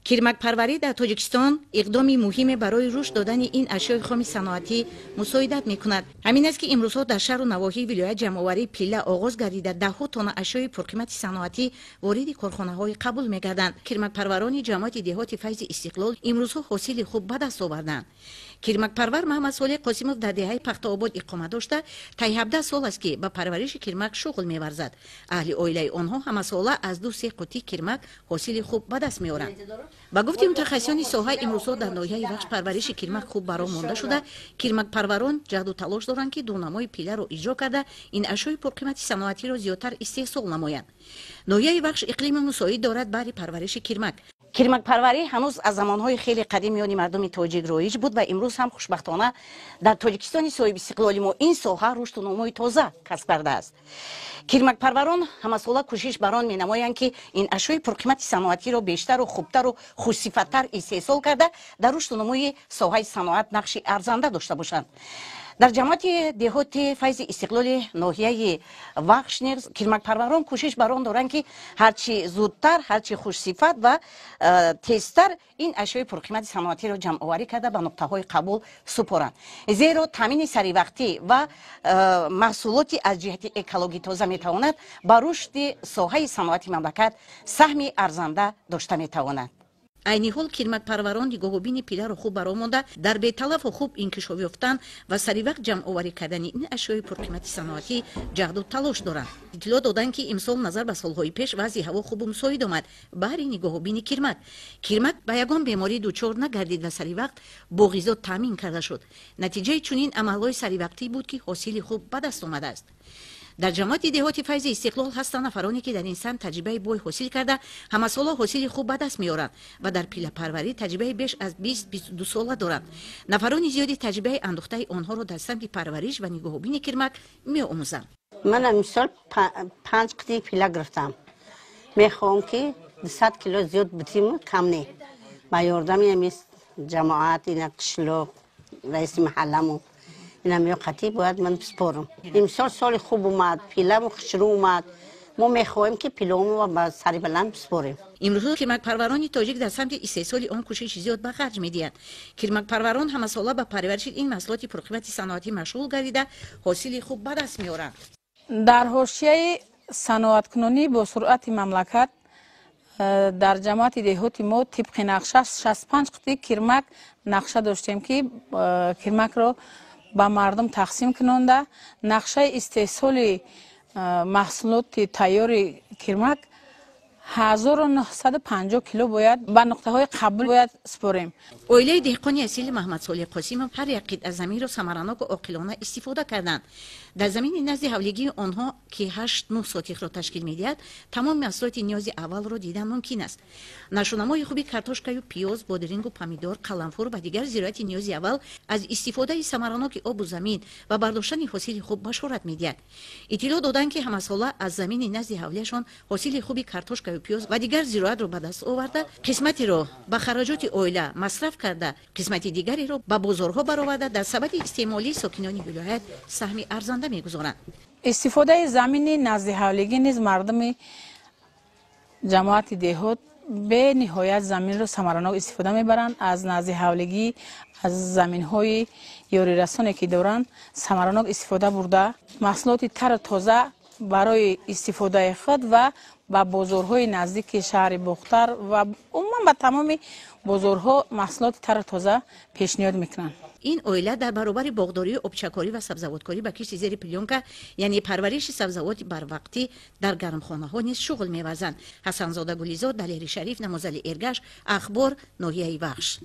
کیرمکپروری در تاجیکستان اقدامی مهم برای رشد دادن این اشیاء خام صنعتی مساعدت می‌کند. همین است که امروزها در شهر و نواحی ولایت جمع‌آوری پیله آغاز گردیده ده‌ها تن اشیاء پرقیمت صنعتی وارد کارخانه‌های قبول می‌گردند. کیرمکپروران جماعت دهات فیض استقلال امروزها حاصل خوب به دست آوردند. کیرمکپرور محمد صالح قاسمов در دهه پخت‌آباد اقامت داشته تا 17 سال است که به پرورش کیرمک شغل می‌ورزد. اهل عائله آنها همساله از 2-3 قوطی کیرمک حاصل خوب به دست می‌آورند. با گفته متخصصان ساحه امروزها در ناحیه وخش پرورش کیرمک خوب برام مانده شده. کیرمکپروران جهد و تلاش دارند که دونمای پیله را اجرا کرده این اشیاء پرقیمت صنعتی را زیادتر استحصال نمایند. ناحیه وخش اقلیم مساعد دارد برای پرورش کیرمک. کیرمک پروری هنوز از زمانهای خیلی قدیم میان مردم تاجیک رایج بود و امروز هم خوشبختانه در تاجیکستان صاحب استقلال ما این ساحه رشد و نمای تازه کسب کرده است. کیرمک پروران همساله کوشش بران می نمایند که این اشیاء پرقیمت صنعتی را بیشتر و خوبتر و خوش‌صفت‌تر استحصال کرده در رشد و نمای ساحه صنعت نقش ارزنده داشته باشند. در جماعت دهات فیض استقلال ناحیه وخش نیز کیرمکپروران کوشش بران دارند که هرچی زودتر هرچی خوش‌صفت و تیزتر این اشیاء پرقیمت صنعتی را جمع آوری کرده به نقطه های قبول سپارند. زیرا تامین سریع وقتی و محصولاتی از جهت اکولوژی تازه میتواند به رشد ساحه صنعتی مملکت سهمی ارزنده داشته میتواند. عین حال کیرمکپروران نگاه‌بین پیله را خوب برآمده در بی‌تلف و خوب انکشاف یافتن و سریع وقت جمع آوری کردن این اشیاء پرقیمت صنعتی جهد و تلاش دارند. اطلاع دادند که امسال نظر به سالهای پیش وضع هوا خوب و مساعد آمد برای نگاه‌بین کیرمک به یگان بیماری دچار نگردید و سریع وقت با غذا تامین کرده شد. نتیجه چنین عمل‌های سریع وقتی بود که حاصل خوب به دست آمده است. در جماعت دهات فیض استقلال هستند نفرانی که در این سن تجربه بوی حاصل کرده همساله حاصل خوب به دست میارند و در پیله پروری تجربه بیش از 20-22 ساله دارند. نفران زیادی تجربه اندوخته آنها را در سمت پرورش و نگاه‌بین کیرمک می‌آموزند. من امسال 5 قطعه پیله گرفتم. میخوام که 200 کیلو زیاد بتیم کم نه. با یاردم جماعت این قشلو رئیس محلمون اینم یا قطعی باید من بسپارم. امسال سال خوب اومد، پیله‌مون شروع اومد. ما میخواهیم که پیله‌مون رو با سری بلند بسپاریم. امروز کیرمکپروران تاجیک در سمت استحصال آن کوشش زیاد به خرج می‌دهند. کیرمکپروران همساله به پرورش این محصولات پرقیمت صنعتی مشغول گردیده حاصل خوب به دست می‌آورند. در حاشیه صنعت‌کنونی با سرعت مملکت در جماعت دهات ما طبق نقشه 65 قطعه کیرمک نقشه داشتیم که کیرمک رو با مردم تقسیم کننده. نقشه استحصال محصولات تیار کیرمک 1950 کیلو باید به نقطه های قبول باید سپاریم. عائله دهقانی اصیل محمد صالح قاسمov هر یک قطعه زمین را ثمرناک و عاقلانه استفاده کردند. در زمین نزد حولگی آنها که 8-9 ساتیخ را تشکیل می‌دهد تمام محصولات نیاز اول را دیدن ممکن است. نشونمای خوبی کارتوشکا و پیاز، بادرنگ و پمیدور، قلمفور و دیگر زراعت نیاز اول از استفاده ثمرناک آب و زمین و برداشتن حاصل خوب بشارت می‌دهد. اطلاع دادند که همساله از زمین نزد حولشان حاصل خوبی کارتوشکا و پیاز و دیگر زراعت را به دست آورده، قسمتی را به خراجات عائله مصرف کرده، قسمتی دیگری را به بازارها برآورده در سبد استعمالی ساکنان ولایت سهمی ارزنده می‌گذارند. استفاده زمین نزد حولگی نیز مردم جماعت دهات به نهایت زمین را ثمرناک استفاده میبرند. از نزد حولگی از زمین‌های یاری رسانی که دارند ثمرناک استفاده برده محصولات تر تازه برای استفاده خود و با بازارهای نزدیک شهر بختر و عموما به تمام بازارها محصولات تر تازه پیشنهاد میکنند. این عائله در برابر باغداری، آبچکاری و سبزواتکاری با کشت زیر پلیونکا یعنی پرورش سبزوات بر وقتی در گرمخانه ها نیز شغل می‌ورزند. حسن زاده گلیزاد، دلیر شریف، نمازلی ارگش، اخبار، ناحیه وخش.